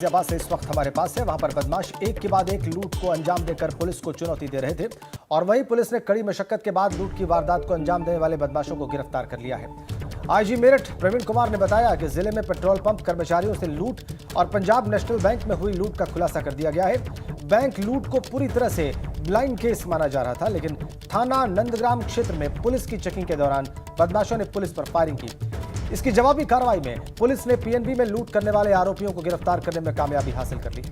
गाजियाबाद से इस वक्त हमारे पास है। वहां पर बदमाश एक के बाद एक लूट को अंजाम देकर पुलिस को चुनौती दे रहे थे और वहीं पुलिस ने कड़ी मशक्कत के बाद लूट की वारदात को अंजाम देने वाले बदमाशों को गिरफ्तार कर लिया है। आईजी मेरठ प्रवीण कुमार ने बताया कि जिले में पेट्रोल पंप कर्मचारियों से लूट और पंजाब नेशनल बैंक में हुई लूट का खुलासा कर दिया गया है। बैंक लूट को पूरी तरह से ब्लाइंड केस माना जा रहा था, लेकिन थाना नंदग्राम क्षेत्र में पुलिस की चेकिंग के दौरान बदमाशों ने पुलिस पर फायरिंग की। इसकी जवाबी कार्रवाई में पुलिस ने पीएनबी में लूट करने वाले आरोपियों को गिरफ्तार करने में कामयाबी हासिल कर ली।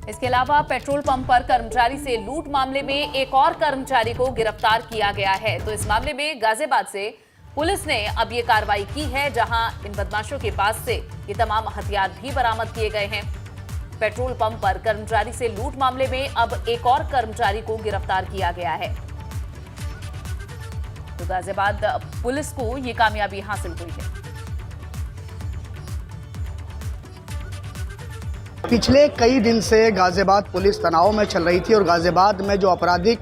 इसके अलावा पेट्रोल पंप पर कर्मचारी से लूट मामले में एक और कर्मचारी को गिरफ्तार किया गया है। तो इस मामले में गाजियाबाद से पुलिस ने अब ये कार्रवाई की है, जहां इन बदमाशों के पास से ये तमाम हथियार भी बरामद किए गए हैं। पेट्रोल पंप पर कर्मचारी से लूट मामले में अब एक और कर्मचारी को गिरफ्तार किया गया है। तो गाजियाबाद पुलिस को ये कामयाबी हासिल हुई है। पिछले कई दिन से गाजियाबाद पुलिस तनाव में चल रही थी और गाजियाबाद में जो आपराधिक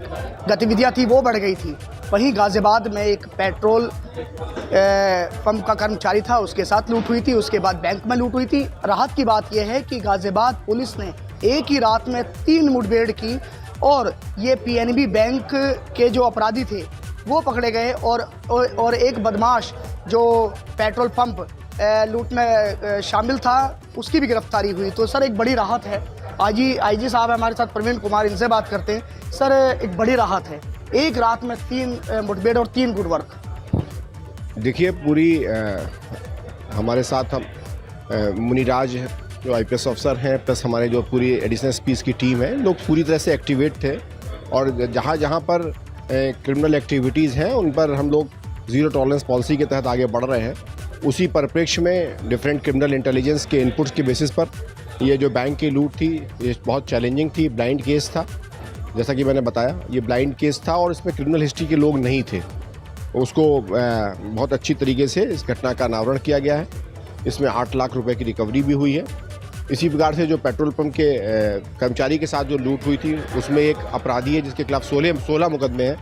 गतिविधियां थी वो बढ़ गई थी। वहीं गाजियाबाद में एक पेट्रोल पंप का कर्मचारी था, उसके साथ लूट हुई थी। उसके बाद बैंक में लूट हुई थी। राहत की बात यह है कि गाजियाबाद पुलिस ने एक ही रात में 3 मुठभेड़ की और ये पीएनबी बैंक के जो अपराधी थे वो पकड़े गए और एक बदमाश जो पेट्रोल पंप लूट में शामिल था उसकी भी गिरफ्तारी हुई। तो सर एक बड़ी राहत है। आईजी साहब हमारे साथ प्रवीण कुमार, इनसे बात करते हैं। सर एक बड़ी राहत है, एक रात में 3 मुठभेड़ और 3 गुड वर्क। देखिए पूरी हमारे साथ हम मुनीराज जो आईपीएस अफसर हैं प्लस हमारे जो पूरी एडिशनल एसपीज की टीम है, लोग पूरी तरह से एक्टिवेट थे और जहाँ जहाँ पर क्रिमिनल एक्टिविटीज़ हैं उन पर हम लोग ज़ीरो टॉलरेंस पॉलिसी के तहत आगे बढ़ रहे हैं। उसी परिप्रेक्ष्य में डिफरेंट क्रिमिनल इंटेलिजेंस के इनपुट्स के बेसिस पर ये जो बैंक की लूट थी ये बहुत चैलेंजिंग थी, ब्लाइंड केस था। जैसा कि मैंने बताया ये ब्लाइंड केस था और इसमें क्रिमिनल हिस्ट्री के लोग नहीं थे। उसको बहुत अच्छी तरीके से इस घटना का अनावरण किया गया है। इसमें 8 लाख रुपए की रिकवरी भी हुई है। इसी प्रकार से जो पेट्रोल पंप के कर्मचारी के साथ जो लूट हुई थी उसमें एक अपराधी है जिसके खिलाफ 16 मुकदमे हैं,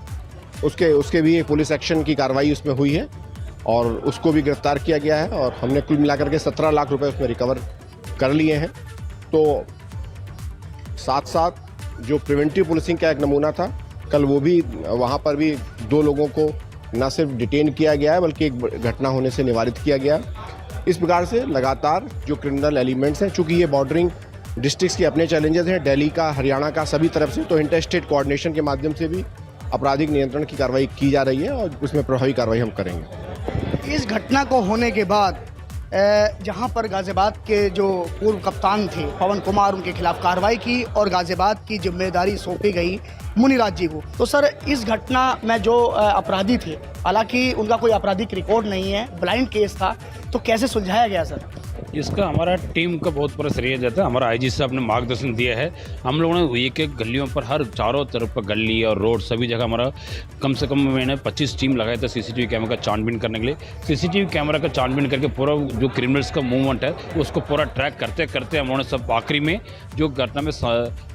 उसके भी पुलिस एक्शन की कार्रवाई उसमें हुई है और उसको भी गिरफ्तार किया गया है और हमने कुल मिलाकर के 17 लाख रुपए उसमें रिकवर कर लिए हैं। तो साथ साथ जो प्रिवेंटिव पुलिसिंग का एक नमूना था कल, वो भी वहाँ पर भी 2 लोगों को न सिर्फ डिटेन किया गया है बल्कि एक घटना होने से निवारित किया गया। इस प्रकार से लगातार जो क्रिमिनल एलिमेंट्स हैं, चूँकि ये बॉर्डरिंग डिस्ट्रिक्ट्स के अपने चैलेंजेस हैं, दिल्ली का, हरियाणा का, सभी तरफ से, तो इंटर स्टेट कोऑर्डिनेशन के माध्यम से भी आपराधिक नियंत्रण की कार्रवाई की जा रही है और उसमें प्रभावी कार्रवाई हम करेंगे। इस घटना को होने के बाद जहां पर गाजियाबाद के जो पूर्व कप्तान थे पवन कुमार, उनके खिलाफ कार्रवाई की और गाजियाबाद की जिम्मेदारी सौंपी गई मुनीराज जी को। तो सर इस घटना में जो अपराधी थे, हालांकि उनका कोई आपराधिक रिकॉर्ड नहीं है, ब्लाइंड केस था, तो कैसे सुलझाया गया सर? इसका हमारा टीम का बहुत बड़ा श्रेय जाता है। हमारा आईजी साहब ने मार्गदर्शन दिया है। हम लोगों ने एक गलियों पर हर चारों तरफ पर गली और रोड सभी जगह हमारा कम से कम मैंने 25 टीम लगाया था सीसीटीवी कैमरा का छानबीन करने के लिए। सीसीटीवी कैमरा का छानबीन करके पूरा जो क्रिमिनल्स का मूवमेंट है उसको पूरा ट्रैक करते करते हम लोगों ने सब आखिरी में जो घटना में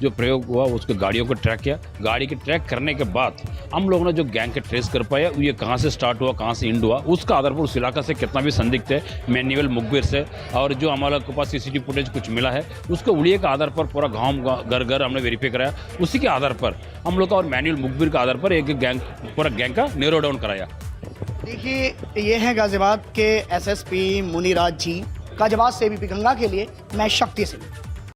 जो प्रयोग हुआ उसको गाड़ियों को ट्रैक किया। गाड़ी के ट्रैक करने के बाद हम लोगों ने जो गैंग के ट्रेस कर पाया, ये कहाँ से स्टार्ट हुआ, कहाँ से एंड हुआ, उसका आधार पर उस इलाका से कितना भी संदिग्ध है मैनुअल मुखबिर से और जो हमारे पास सीसीटीवी फुटेज कुछ मिला है उसको उड़िए के आधार पर पूरा गांव घर घर हमने वेरीफाई कराया। उसी के आधार पर हम लोग का और मैनुअल मुखबिर के आधार पर एक गैंग पूरा गैंग का नैरो डाउन कराया। देखिए ये हैं गाजियाबाद के एसएसपी मुनीराज जी। गाजियाबाद से एबीपी गंगा के लिए मैं शक्ति सिंह।